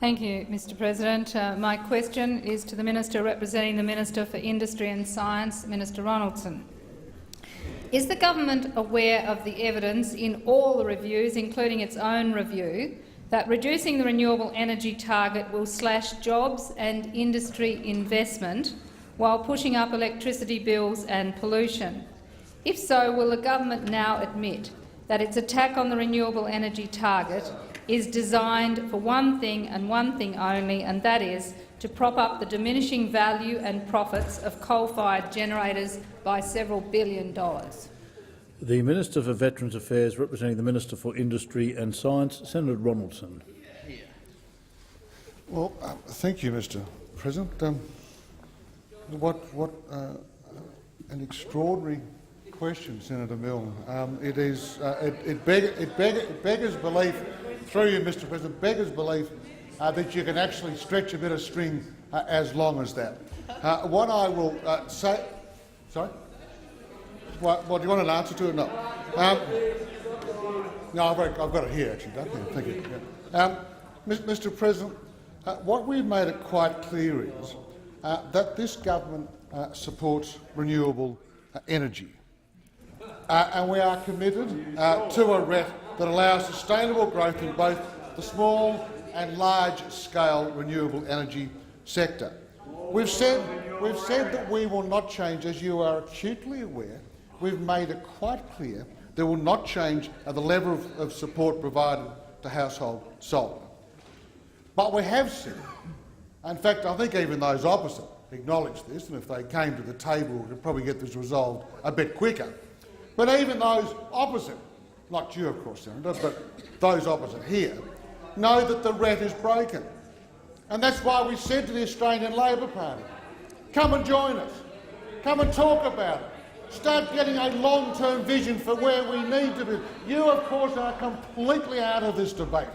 Thank you, Mr President. My question is to the Minister representing the Minister for Industry and Science, Minister Ronaldson. Is the government aware of the evidence in all the reviews, including its own review, that reducing the renewable energy target will slash jobs and industry investment while pushing up electricity bills and pollution? If so, will the government now admit that its attack on the renewable energy target is designed for one thing and one thing only, and that is to prop up the diminishing value and profits of coal-fired generators by several $billions? The Minister for Veterans Affairs, representing the Minister for Industry and Science, Senator Ronaldson. Well, thank you, Mr President. What an extraordinary question, Senator Milne. It beggars belief, through you, Mr President, beggars belief that you can actually stretch a bit of string as long as that. What I will say— Sorry? What do you want an answer to it? No. No, I've got it here, actually. Thank you. Yeah. Mr President, what we've made it quite clear is that this government supports renewable energy. And we are committed to a RET that allows sustainable growth in both the small and large-scale renewable energy sector. We've said that we will not change, as you are acutely aware. We've made it quite clear that will not change the level of support provided to household solar. But we have said, in fact, I think even those opposite acknowledge this, and if they came to the table, we could probably get this resolved a bit quicker. But even those opposite, not you, of course, Senator, but those opposite here, know that the RET is broken. And that's why we said to the Australian Labor Party, come and join us, come and talk about it, start getting a long-term vision for where we need to be. You, of course, are completely out of this debate.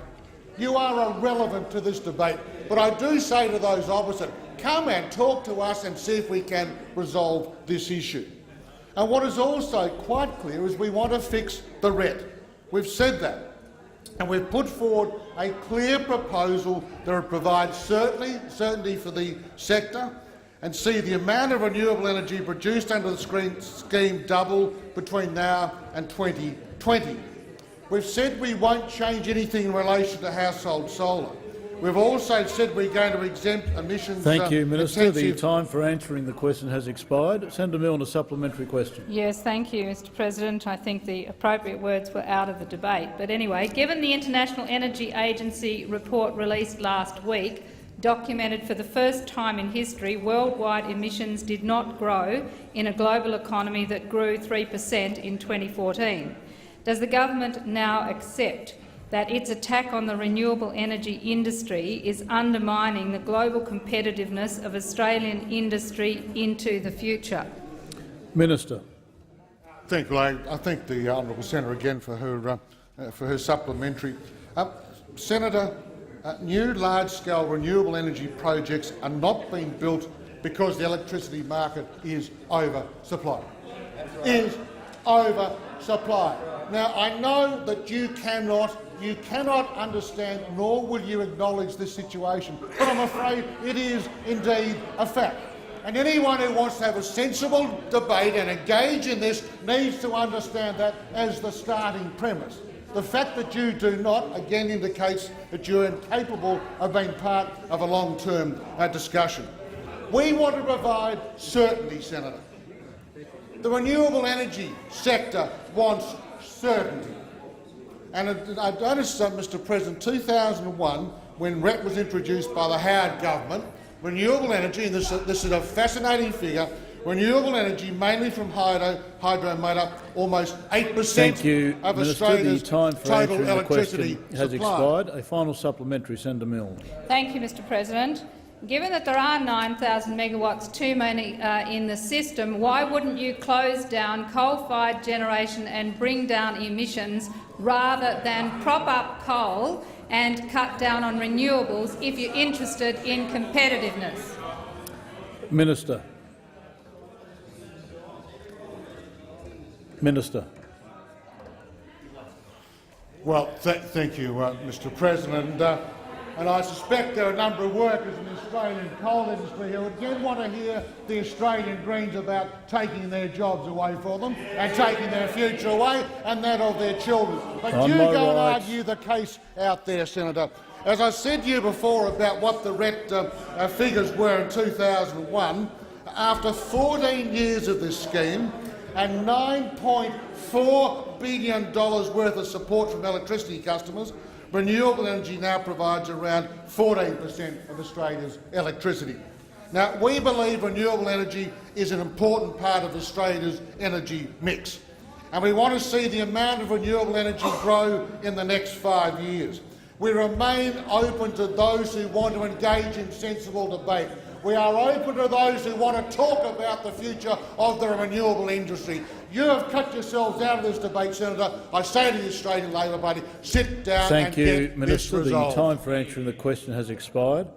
You are irrelevant to this debate. But I do say to those opposite, come and talk to us and see if we can resolve this issue. And what is also quite clear is we want to fix the RET. We've said that. And we've put forward a clear proposal that will provide certainty for the sector and see the amount of renewable energy produced under the scheme double between now and 2020. We've said we won't change anything in relation to household solar. We've also said we're going to exempt emissions. Thank you, Minister. The time for answering the question has expired. Senator Milne, a supplementary question. Yes, thank you, Mr President. I think the appropriate words were out of the debate. But anyway, given the International Energy Agency report released last week documented for the first time in history worldwide emissions did not grow in a global economy that grew 3% in 2014, does the government now accept that its attack on the renewable energy industry is undermining the global competitiveness of Australian industry into the future? Minister. I thank the honourable senator again for her supplementary. Senator, new large-scale renewable energy projects are not being built because the electricity market is oversupplied. Is oversupplied. Now, I know that you cannot understand, nor will you acknowledge this situation, but I'm afraid it is indeed a fact. And anyone who wants to have a sensible debate and engage in this needs to understand that as the starting premise. The fact that you do not, again, indicates that you're incapable of being part of a long-term discussion. We want to provide certainty, Senator. The renewable energy sector wants certainty. And I noticed, Mr President, 2001, when RET was introduced by the Howard government, renewable energy, and this is a fascinating figure, renewable energy, mainly from hydro made up almost 8% of Australia's total electricity supply. Has expired. A final supplementary, Senator Milne. Thank you, Mr President. Given that there are 9,000 megawatts too many in the system, why wouldn't you close down coal-fired generation and bring down emissions rather than prop up coal and cut down on renewables if you're interested in competitiveness? Minister. Well, thank you, Mr President. and I suspect there are a number of workers in the Australian coal industry who again want to hear the Australian Greens about taking their jobs away from them and taking their future away and that of their children. But you go and argue the case out there, Senator. As I said to you before about what the RET figures were in 2001, after 14 years of this scheme and $9.4 billion worth of support from electricity customers, renewable energy now provides around 14% of Australia's electricity. Now, we believe renewable energy is an important part of Australia's energy mix, and we want to see the amount of renewable energy grow in the next 5 years. We remain open to those who want to engage in sensible debate. We are open to those who want to talk about the future of the renewable industry. You have cut yourselves out of this debate, Senator. I say to the Australian Labor Party, sit down and get this resolved. Thank you, Minister. The time for answering the question has expired.